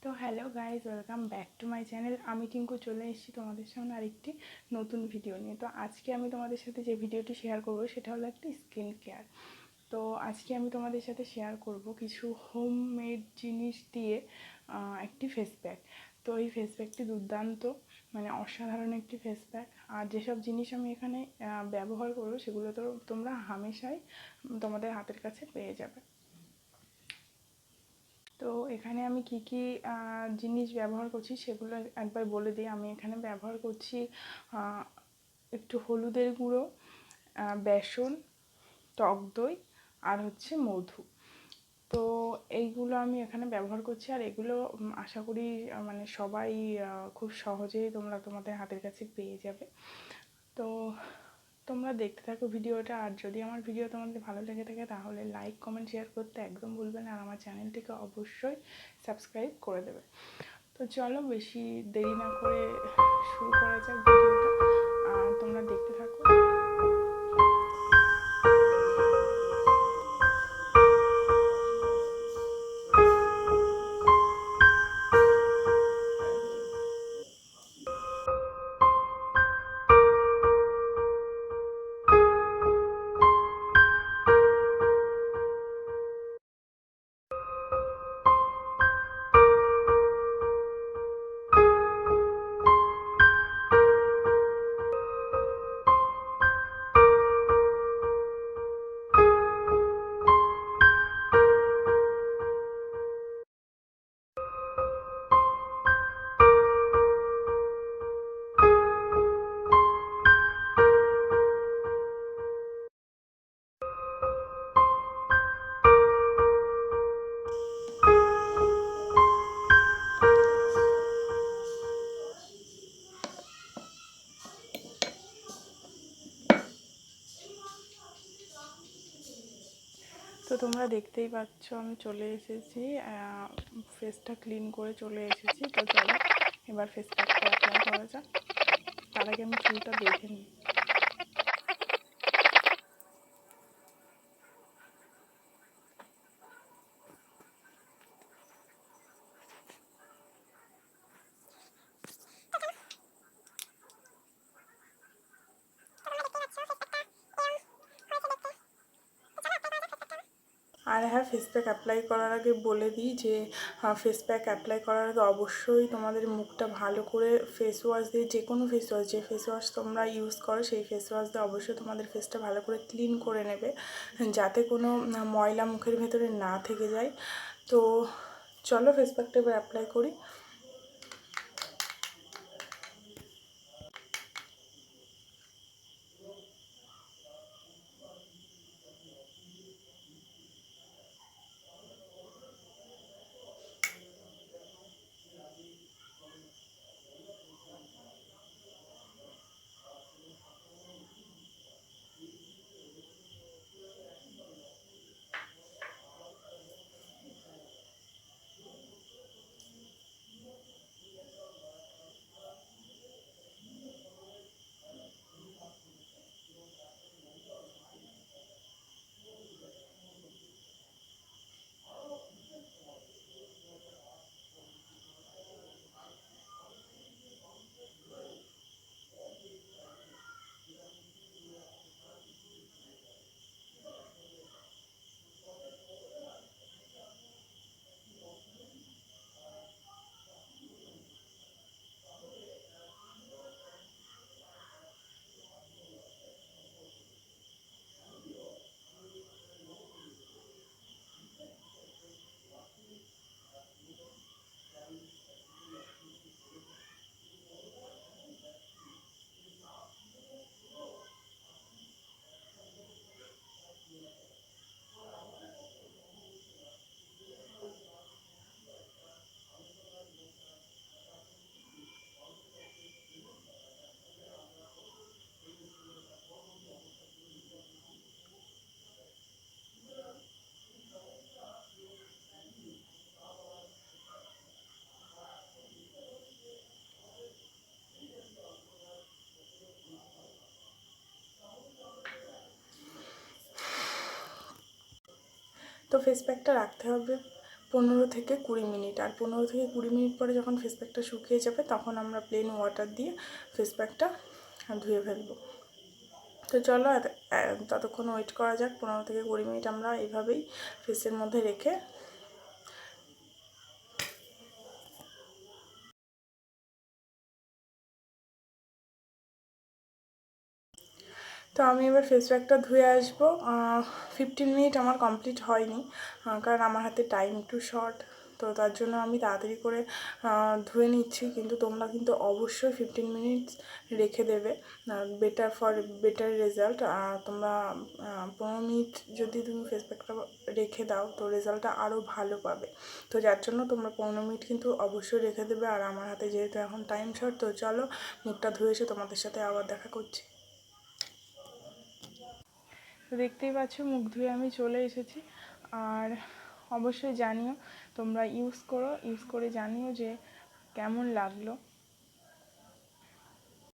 তো hello guys, welcome back to my channel. আমি টিঙ্কু চলে এসেছি তোমাদের সামনে আরেকটি নতুন ভিডিও নিয়ে। তো আজকে আমি তোমাদের সাথে যে ভিডিওটি শেয়ার করব সেটা হলো একটি স্কিন কেয়ার। তো আজকে আমি তোমাদের সাথে শেয়ার করব কিছু হোমমেড জিনিস দিয়ে একটি ফেস প্যাক। তো এই ফেস প্যাকটি দুর্দান্ত, মানে অসাধারণ একটি ফেস প্যাক। আর যেসব জিনিস আমি এখানে ব্যবহার করবো সেগুলো তো তোমরা হামেশাই তোমাদের হাতের কাছে পেয়ে যাবে। তো এখানে আমি কি কি জিনিস ব্যবহার করছি সেগুলো একবার বলে দিই। আমি এখানে ব্যবহার করছি একটু হলুদের গুঁড়ো, বেসন, টক দই আর হচ্ছে মধু। তো এইগুলো আমি এখানে ব্যবহার করছি, আর এগুলো আশা করি মানে সবাই খুব সহজেই তোমরা তোমাদের হাতের কাছে পেয়ে যাবে। তো তোমরা দেখতে থাকো ভিডিওটা। আর যদি আমার ভিডিও তোমাদের ভালো লেগে থাকে তাহলে লাইক, কমেন্ট, শেয়ার করতে একদম ভুলবে না। আর আমার চ্যানেলটিকে অবশ্যই সাবস্ক্রাইব করে দেবে। তো চলো বেশি দেরি না করে শুরু করা যাক ভিডিওটা, আর তোমরা দেখতে থাকো। তো তোমরা দেখতেই পাচ্ছ আমি চলে এসেছি, ফেসটা ক্লিন করে চলে এসেছি। তো চলো এবার ফেস প্যাকটা অ্যাপ্লাই করা যাক। তার আগে আমি চুলটা বেঁধে নিই। আর হ্যাঁ, ফেস প্যাক অ্যাপ্লাই করার আগে বলে দিই যে ফেস প্যাক অ্যাপ্লাই করার আগে অবশ্যই তোমাদের মুখটা ভালো করে ফেস ওয়াশ দিয়ে, যে কোনো ফেস ওয়াশ, যে ফেস ওয়াশ তোমরা ইউজ করো সেই ফেস ওয়াশ দিয়ে অবশ্যই তোমাদের ফেসটা ভালো করে ক্লিন করে নেবে, যাতে কোনো ময়লা মুখের ভেতরে না থেকে যায়। তো চলো ফেস প্যাকটা এবার অ্যাপ্লাই করি। তো ফেস প্যাকটা রাখতে হবে 15 থেকে 20 মিনিট। আর 15 থেকে 20 মিনিট পরে যখন ফেস প্যাকটা শুকিয়ে যাবে তখন আমরা প্লেন ওয়াটার দিয়ে ফেস প্যাকটা ধুয়ে ফেলবো। তো চলো ততক্ষণ ওয়েট করা যাক। 15 থেকে 20 মিনিট আমরা এইভাবেই ফেসের মধ্যে রেখে তো আমি এবার ফেস প্যাকটা ধুয়ে আসবো। 15 মিনিট আমার কমপ্লিট হয়নি, কারণ আমার হাতে টাইম একটু শর্ট, তো তার জন্য আমি তাড়াতাড়ি করে ধুয়ে নিচ্ছি। কিন্তু তোমরা কিন্তু অবশ্যই 15 মিনিটস রেখে দেবে, বেটার রেজাল্ট। তোমরা 15 মিনিট যদি তুমি ফেস প্যাকটা রেখে দাও তো রেজাল্টটা আরও ভালো পাবে। তো যার জন্য তোমরা 15 মিনিট কিন্তু অবশ্যই রেখে দেবে। আর আমার হাতে যেহেতু এখন টাইম শর্ট, তো চলো মুখটা ধুয়ে এসে তোমাদের সাথে আবার দেখা করছি। তো দেখতেই পাচ্ছ মুখ ধুয়ে আমি চলে এসেছি। আর অবশ্যই জানিও, তোমরা ইউজ করে জানিও যে কেমন লাগলো।